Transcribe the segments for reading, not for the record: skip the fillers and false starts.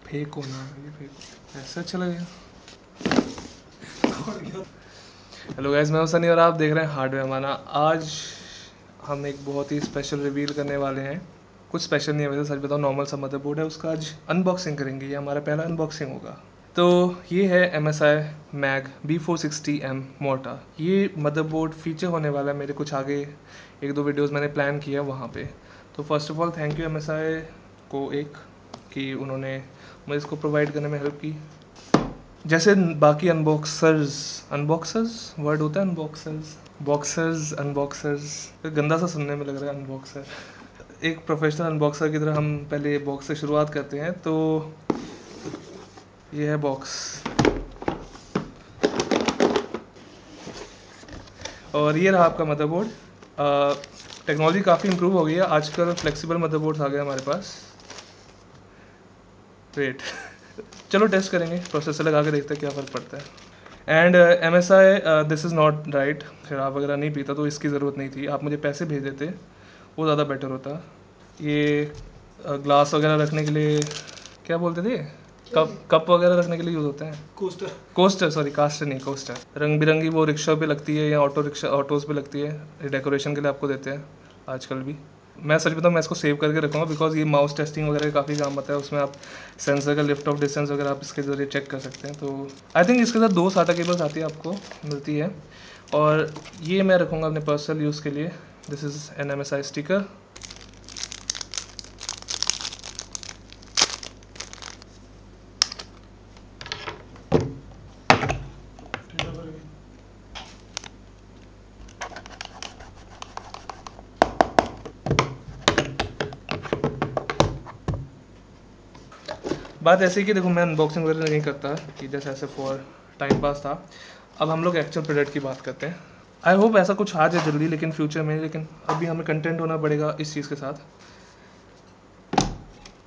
फेंको ना, ये फेंको, ऐसा अच्छा लगेगा। हेलो गाइस, मैं हूं सनी और आप देख रहे हैं हार्डवेयर माना। आज हम एक बहुत ही स्पेशल रिवील करने वाले हैं। कुछ स्पेशल नहीं है वैसे, सच बताओ नॉर्मल सा मदरबोर्ड है, उसका आज अनबॉक्सिंग करेंगे। ये हमारा पहला अनबॉक्सिंग होगा। तो ये है MSI मैग B460M मोटा। ये मदरबोर्ड फीचर होने वाला है मेरे कुछ आगे एक दो वीडियोस मैंने प्लान किया वहाँ पे। तो first of all thank you MSI को कि उन्होंने मुझे इसको प्रोवाइड करने में हेल्प की। जैसे बाकी अनबॉक्सर्स वर्ड होता है, अनबॉक्सर्स गंदा सा सुनने में लग रहा है अनबॉक्सर। एक प्रोफेशनल अनबॉक्सर की तरह हम पहले बॉक्स से शुरुआत करते हैं। तो ये है बॉक्स, और ये रहा आपका मदरबोर्ड। टेक्नोलॉजी काफ़ी इम्प्रूव हो गई है आजकल, फ्लेक्सिबल मदरबोर्ड्स आ गए हमारे पास। वेट चलो टेस्ट करेंगे, प्रोसेसर लगा के देखते हैं क्या फ़र्क पड़ता है। And MSI this is not right. शराब वगैरह नहीं पीता तो इसकी ज़रूरत नहीं थी, आप मुझे पैसे भेज देते वो ज़्यादा बेटर होता। ये ग्लास वगैरह रखने के लिए क्या बोलते थे, कप वगैरह रखने के लिए यूज़ होते हैं। कोस्टर सॉरी, कास्टर नहीं, कोस्टर। रंग बिरंगी वो रिक्शा पे लगती है या ऑटोज़ पे लगती है, डेकोरेशन के लिए आपको देते हैं आजकल भी। मैं सच बताऊँ मैं इसको सेव करके रखूँगा बिकॉज ये माउस टेस्टिंग वगैरह काफ़ी काम आता है। उसमें आप सेंसर का लिफ्ट ऑफ डिस्टेंस वगैरह आप इसके ज़रिए चेक कर सकते हैं। तो आई थिंक इसके साथ 2 SATA केबल्स आती है, आपको मिलती है। और ये मैं रखूँगा अपने पर्सनल यूज़ के लिए। This is an MSI sticker. बात ऐसे ही कि देखो मैं अनबॉक्सिंग वगैरह नहीं करता कि जैसे ऐसे फॉर टाइम पास था। अब हम लोग एक्चुअल प्रोडक्ट की बात करते हैं। आई होप ऐसा कुछ आ जाए जल्दी, लेकिन फ्यूचर में, लेकिन अभी हमें कंटेंट होना पड़ेगा इस चीज़ के साथ।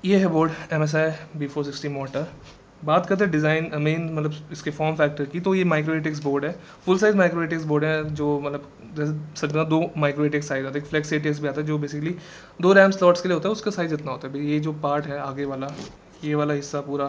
ये है बोर्ड MSI B460 मोटर। बात करते हैं डिज़ाइन मेन मतलब इसके फॉर्म फैक्टर की, तो ये माइक्रोएटिक्स बोर्ड है, फुल साइज़ माइक्रोएटिक्स बोर्ड है। जो मतलब जैसे सच में 2 माइक्रोएटिक्स साइज आता है, एक फ्लेक्स ATX भी आता है जो बेसिकली 2 रैम स्लॉट्स के लिए होता है, उसका साइज़ इतना होता है। ये जो पार्ट है आगे वाला, ये वाला हिस्सा पूरा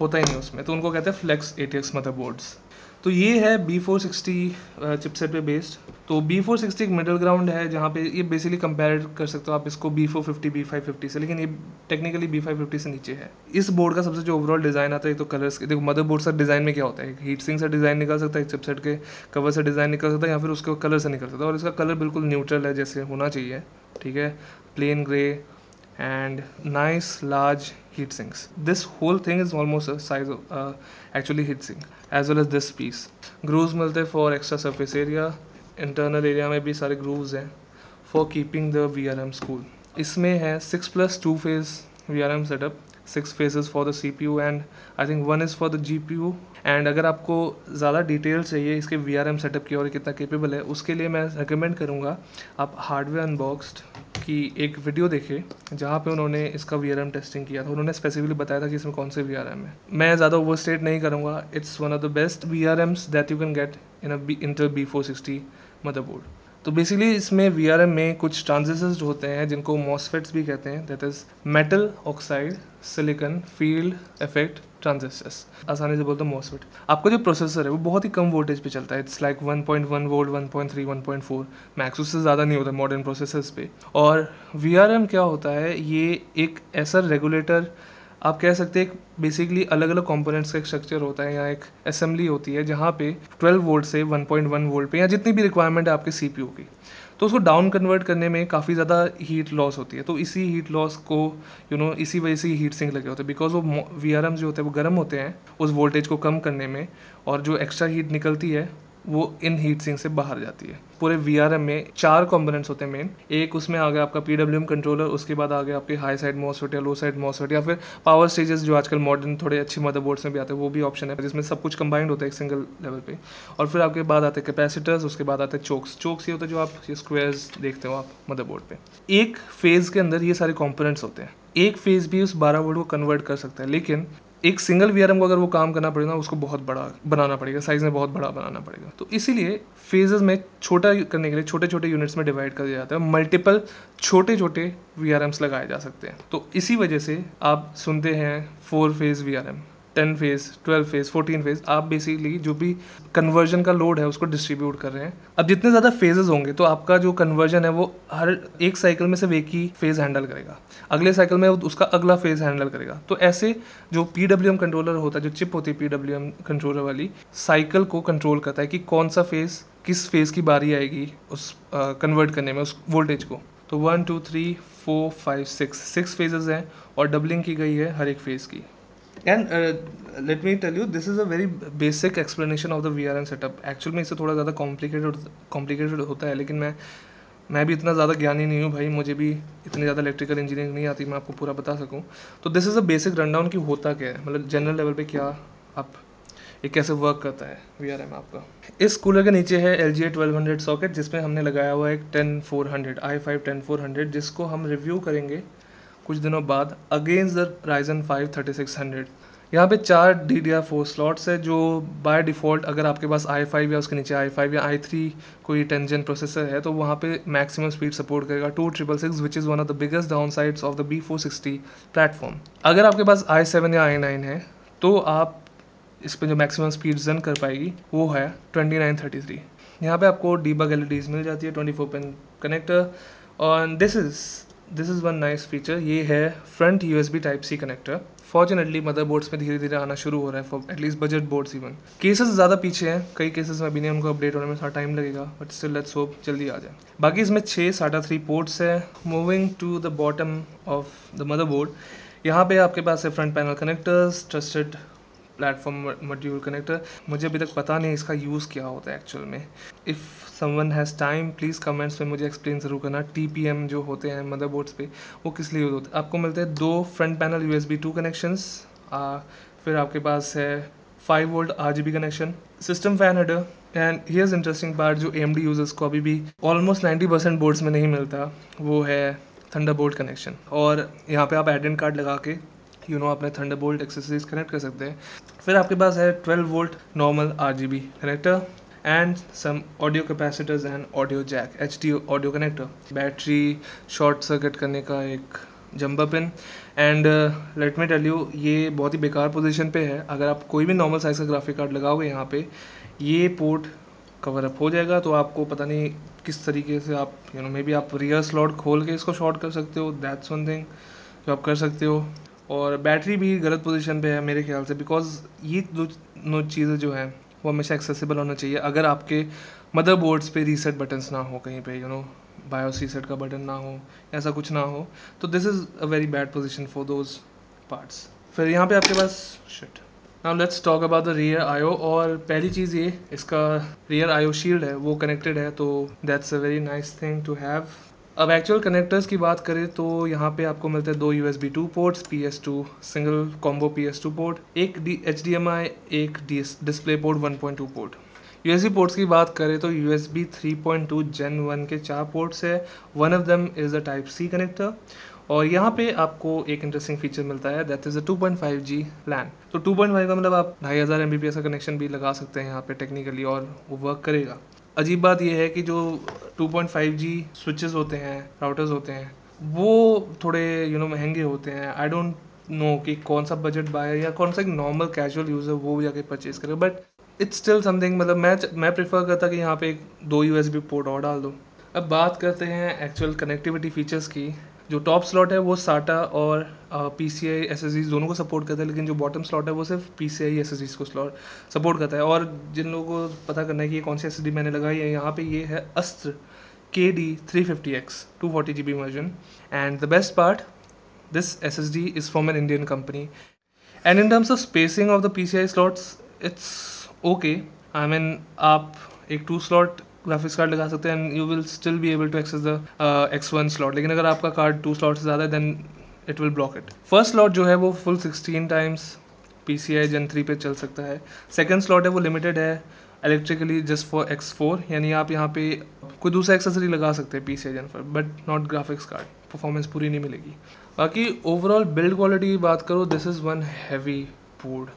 होता ही नहीं उसमें, तो उनको कहते हैं फ्लेक्स ATX मदरबोर्ड्स। तो ये है B460 चिपसेट पे बेस्ड। तो B460 एक मिडिल ग्राउंड है जहाँ पे ये बेसिकली कंपेयर कर सकते हो आप इसको B450 B550 से, लेकिन ये टेक्निकली B550 से नीचे है। इस बोर्ड का सबसे जो ओवरऑल डिज़ाइन आता है, तो कलर्स देखो मदरबोर्ड से डिज़ाइन में क्या होता है, एक हीट सिंक से डिज़ाइन निकल सकता है, एक चिपसेट के कवर से डिज़ाइन निकल सकता है, या फिर उसके कलर से निकल सकता है। और इसका कलर बिल्कुल न्यूट्रल है जैसे होना चाहिए, ठीक है, plain grey and nice large heat sinks. This whole thing is almost a size of actually heat sink, as well as this piece. Grooves मिलते हैं for extra surface area. Internal area में भी सारे grooves हैं for keeping the VRM cool. इसमें है 6+2 phase VRM setup, 6 phases for the CPU and I think 1 is for the GPU. And अगर आपको ज़्यादा डिटेल चाहिए इसके VRM सेटअप की और कितना केपेबल है, उसके लिए मैं रिकमेंड करूँगा आप हार्डवेयर अनबॉक्स्ड की एक वीडियो देखें जहाँ पे उन्होंने इसका VRM टेस्टिंग किया था। उन्होंने स्पेसिफिकली बताया था कि इसमें कौन से VRM है। मैं ज़्यादा ओवरस्टेट नहीं करूँगा, it's one of the best VRMs that you can get in a Intel B460 motherboard. तो बेसिकली इसमें VRM में कुछ ट्रांजिस्टर्स जो होते हैं जिनको MOSFETs भी कहते हैं, that is metal oxide silicon field effect transistors, आसानी से बोलते हैं MOSFET। आपका जो प्रोसेसर है वो बहुत ही कम वोल्टेज पे चलता है, इट्स लाइक 1.1 वोल्ट, 1.3, 1.4 मैक्स, उससे ज़्यादा नहीं होता मॉडर्न प्रोसेसर्स पे। और VRM क्या होता है, ये एक ऐसा रेगुलेटर आप कह सकते हैं, बेसिकली अलग अलग कंपोनेंट्स का एक स्ट्रक्चर होता है या एक असेंबली होती है जहाँ पे 12 वोल्ट से 1.1 वोल्ट पे या जितनी भी रिक्वायरमेंट है आपके CPU की, तो उसको डाउन कन्वर्ट करने में काफ़ी ज़्यादा हीट लॉस होती है। तो इसी हीट लॉस को इसी वजह से हीट सिंक लगे होते हैं, बिकॉज वो VRM जो होते हैं वो गर्म होते हैं उस वोल्टेज को कम करने में, और जो एक्स्ट्रा हीट निकलती है वो इन हीट सिंक से बाहर जाती है। पूरे VRM में 4 कंपोनेंट्स होते हैं मेन। एक उसमें आ गया आपका PWM कंट्रोलर, उसके बाद आ गया आपके हाई साइड MOSFET या लो साइड MOSFET, या फिर पावर स्टेजेस जो आजकल मॉडर्न थोड़े अच्छी मदरबोर्ड्स में भी आते हैं, वो भी ऑप्शन है जिसमें सब कुछ कंबाइंड होता है एक सिंगल लेवल पे। और फिर आपके बाद आते हैं कैपेसिटर्स, उसके बाद आते हैं चोक्स ये होते हैं जो आप ये स्क्वायर्स देखते हो आप मदरबोर्ड पे। एक फेज़ के अंदर ये सारे कॉम्पोनेंट्स होते हैं, एक फेज़ भी उस 12 वोल्ट को कन्वर्ट कर सकता है, लेकिन एक सिंगल वीआरएम को अगर वो काम करना पड़ेगा उसको बहुत बड़ा बनाना पड़ेगा, साइज में बहुत बड़ा बनाना पड़ेगा। तो इसीलिए फेजेस में छोटा करने के लिए छोटे छोटे यूनिट्स में डिवाइड कर दिया जाता है, मल्टीपल छोटे छोटे वीआरएम्स लगाए जा सकते हैं। तो इसी वजह से आप सुनते हैं 4 phase VRM, 10 phase, 12 phase, 14 phase. आप बेसिकली जो भी कन्वर्जन का लोड है उसको डिस्ट्रीब्यूट कर रहे हैं। अब जितने ज़्यादा फेजेस होंगे तो आपका जो कन्वर्जन है वो हर एक साइकिल में सिर्फ एक ही फेज हैंडल करेगा, अगले साइकिल में उसका अगला फेज हैंडल करेगा। तो ऐसे जो PWM कंट्रोलर होता है, जो चिप होती है PWM कंट्रोलर वाली, साइकिल को कंट्रोल करता है कि कौन सा फेज, किस फेज की बारी आएगी उस कन्वर्ट करने में उस वोल्टेज को। तो 1 2 3 4 5 6 फेजेस हैं और डबलिंग की गई है हर एक फेज की। And let me tell you, this is a very basic explanation of the VRM setup. Actual में इससे थोड़ा ज़्यादा कॉम्प्लिकेटेड होता है, लेकिन मैं भी इतना ज़्यादा ज्ञानी नहीं हूँ भाई, मुझे भी इतनी ज़्यादा इलेक्ट्रिकल इंजीनियरिंग नहीं आती मैं आपको पूरा बता सकूँ। तो this is a basic rundown कि होता क्या है, मतलब जनरल लेवल पे क्या आप ये कैसे वर्क करता है VRM आपका। इस कूलर के नीचे है LGA 1200 सॉकेट, जिसमें हमने लगाया हुआ है एक 10400 i5 10400, जिसको हम रिव्यू करेंगे कुछ दिनों बाद अगेंस्ट द Ryzen 5 3600। यहाँ पे 4 DDR4 स्लॉट्स है, जो बाय डिफ़ॉल्ट अगर आपके पास i5 या उसके नीचे i5 या i3 कोई 10 Gen प्रोसेसर है तो वहाँ पे मैक्सिमम स्पीड सपोर्ट करेगा 2666, which is one of the biggest down sides of the B460 platform. अगर आपके पास i7 या i9 है तो आप इस पर जो मैक्सिमम स्पीड रन कर पाएगी वो है 2933। यहाँ पे आपको डीबग LEDs मिल जाती है, 24 पिन कनेक्टर, और this is one nice feature, ये है front USB Type-C connector. Fortunately motherboards में धीरे धीरे आना शुरू हो रहा है for at least budget boards. Even cases ज़्यादा पीछे हैं, कई केसेस में अभी नहीं, उनको अपडेट होने में थोड़ा टाइम लगेगा, बट स्टिल लेट्स होप जल्दी आ जाए। बाकी इसमें 6 SATA 3 पोर्ट्स है। Moving to the bottom of the motherboard, यहाँ पे आपके पास है front panel connectors, trusted platform module connector. मुझे अभी तक पता नहीं इसका यूज़ क्या होता है एक्चुअल में। If someone has time please comments में मुझे एक्सप्लेन ज़रूर करना। TPM जो होते हैं मदरबोर्ड्स पे वो किस लिए यूज़ होते हैं। आपको मिलते हैं 2 फ्रंट पैनल USB 2 कनेक्शंस, फिर आपके पास है 5 volt RGB connection, system fan header, and here's interesting part जो AMD यूजर्स को अभी भी ऑलमोस्ट 90% बोर्ड्स में नहीं मिलता, वो है थंडरबोल्ट कनेक्शन। और यहाँ पे आप एडेंट कार्ड लगा के अपने थंडरबोल्ट एक्सेसरीज कनेक्ट कर सकते हैं। फिर आपके पास है 12 volt normal RGB connector and some audio capacitors and audio jack HD audio connector, battery short circuit करने का एक jumper pin. And let me tell you, ये बहुत ही बेकार पोजीशन पे है। अगर आप कोई भी नॉर्मल साइज का ग्राफिक कार्ड लगाओगे यहाँ पे, ये पोर्ट कवर अप हो जाएगा, तो आपको पता नहीं किस तरीके से आप मे बी आप रियर स्लॉट खोल के इसको शॉर्ट कर सकते हो, दैट्स वन थिंग जो आप कर सकते हो। और बैटरी भी गलत पोजीशन पे है मेरे ख्याल से, बिकॉज ये दो चीज़ें जो हैं वो हमेशा एक्सेसिबल होना चाहिए। अगर आपके मदरबोर्ड्स पे रीसेट बटन्स ना हो, कहीं पे बायोस रीसेट का बटन ना हो, ऐसा कुछ ना हो, तो this is a very bad position for those parts. फिर यहाँ पे आपके पास sheet. Now let's talk about the rear IO। और पहली चीज़ ये, इसका रियर IO शील्ड है वो कनेक्टेड है, तो that's a very nice thing to have. अब एक्चुअल कनेक्टर्स की बात करें तो यहाँ पे आपको मिलते हैं 2 USB 2 ports, PS2 single combo PS2 port, एक HDMI, एक display port 1.2 port. USB ports की बात करें तो USB 3.2 Gen 1 के 4 पोर्ट्स है, one of them is a Type-C connector. और यहाँ पे आपको एक इंटरेस्टिंग फीचर मिलता है, that is a 2.5G LAN। तो 2.5 का मतलब आप 2500 Mbps का कनेक्शन भी लगा सकते हैं यहाँ पे टेक्निकली, और वो वर्क करेगा। अजीब बात यह है कि जो 2.5G स्विचेस होते हैं, राउटर्स होते हैं, वो थोड़े महंगे होते हैं। आई डोंट नो कि कौन सा बजट बायर या कौन सा एक नॉर्मल कैजुअल यूज़र वो जाके परचेज़ करे, बट इट्स स्टिल समथिंग। मतलब मैं प्रेफर करता कि यहाँ पे एक 2 USB पोर्ट और डाल दो। अब बात करते हैं एक्चुअल कनेक्टिविटी फीचर्स की। जो टॉप स्लॉट है वो SATA और PCI SSDs दोनों को सपोर्ट करता है, लेकिन जो बॉटम स्लॉट है वो सिर्फ PCI SSDs को सपोर्ट करता है। और जिन लोगों को पता करना है कि ये कौन सी SSD मैंने लगाई है, यहाँ पे ये है अस्त्र KD 350X 240GB version. And the best part, this SSD is from an Indian company. And in terms of spacing of the PCI slots it's okay. I mean आप एक 2 स्लॉट ग्राफिक्स कार्ड लगा सकते हैं and you will still be able to access the X1 slot, लेकिन अगर आपका card 2 slot से ज़्यादा है then it will block it. First slot जो है वो फुल 16 टाइम्स PCI Gen 3 पे चल सकता है। सेकंड स्लॉट है वो लिमिटेड है इलेक्ट्रिकली जस्ट फॉर X4, यानी आप यहाँ पे कोई दूसरा एक्सेसरी लगा सकते हैं PCI Gen 4, but not graphics card, performance पूरी नहीं मिलेगी। बाकी ओवरऑल बिल्ड क्वालिटी की बात करो, this is one heavy board,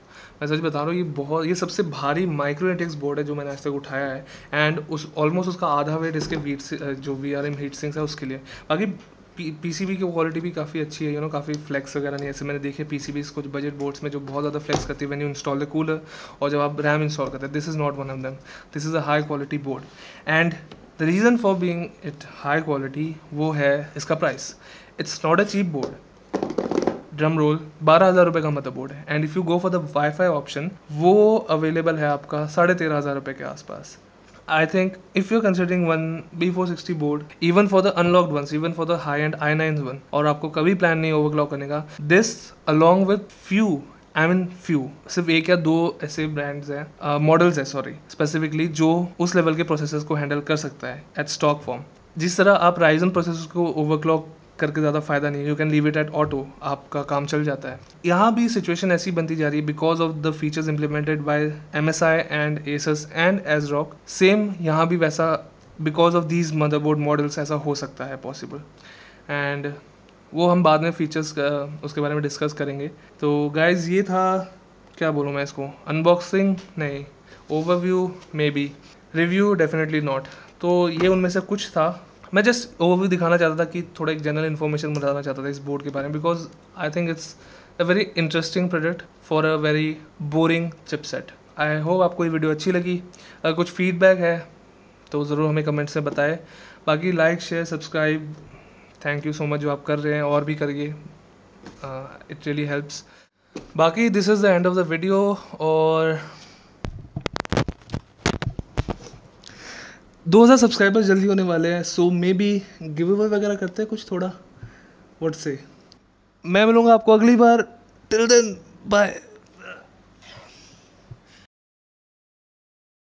मैं सच बता रहा हूँ, ये सबसे भारी माइक्रो एटेक्स बोर्ड है जो मैंने आज तक उठाया है। एंड उस ऑलमोस्ट उसका आधा वेट इसके वीट से जो VRM हीट सिंक्स है उसके लिए। बाकी PCB की क्वालिटी भी काफ़ी अच्छी है, काफ़ी फ्लेक्स वगैरह नहीं। ऐसे मैंने देखे PCBs कुछ बजट बोर्ड्स में जो बहुत ज़्यादा फ्लेक्स करती है when you install the cooler, और जब आप रैम इंस्टॉल करते हैं। This is not one of them, this is a high quality board. And the reason for being it high quality वो है इसका price. It's not a cheap board. Drum roll, 12,000 रुपये का मदरबोर्ड है। And if you go for the WiFi option, वो available है आपका 13,500 रुपये के आसपास। I think if you're considering one B460 board, even for the unlocked ones, even for the high-end i9s one, और आपको कभी प्लान नहीं ओवरक्लॉक करने का, this along with few, सिर्फ एक या दो ऐसे ब्रांड्स हैं, मॉडल्स है सॉरी स्पेसिफिकली, जो उस लेवल के प्रोसेसर्स को हैंडल कर सकता है एट स्टॉक फॉर्म। जिस तरह आप राइजन प्रोसेसर्स को ओवरक्लॉक करके ज़्यादा फायदा नहीं है, you can leave it at auto, आपका काम चल जाता है। यहाँ भी सिचुएशन ऐसी बनती जा रही है because of the features implemented by MSI and Asus and ASRock। Same यहाँ भी वैसा because of these motherboard models ऐसा हो सकता है पॉसिबल। एंड वो हम बाद में फीचर्स उसके बारे में डिस्कस करेंगे। तो गाइज ये था, क्या बोलूँ मैं इसको, अनबॉक्सिंग नहीं, overview may be, review definitely not. तो ये उनमें से कुछ था। मैं जस्ट ओवरव्यू दिखाना चाहता था कि थोड़ा एक जनरल इन्फॉर्मेशन बताना चाहता था इस बोर्ड के बारे में, because I think it's a very interesting product for a very boring chipset. I hope आपको ये वीडियो अच्छी लगी। अगर कुछ फीडबैक है तो ज़रूर हमें कमेंट्स में बताएं। बाकी like share subscribe, thank you so much जो आप कर रहे हैं, और भी करिए, इट रियली हेल्प्स। बाकी this is the end of the video, और 2000 सब्सक्राइबर्स जल्दी होने वाले हैं, सो मे बी गिव अवे वगैरह करते हैं कुछ थोड़ा, व्हाट से। मैं मिलूँगा आपको अगली बार, टिल देन बाय।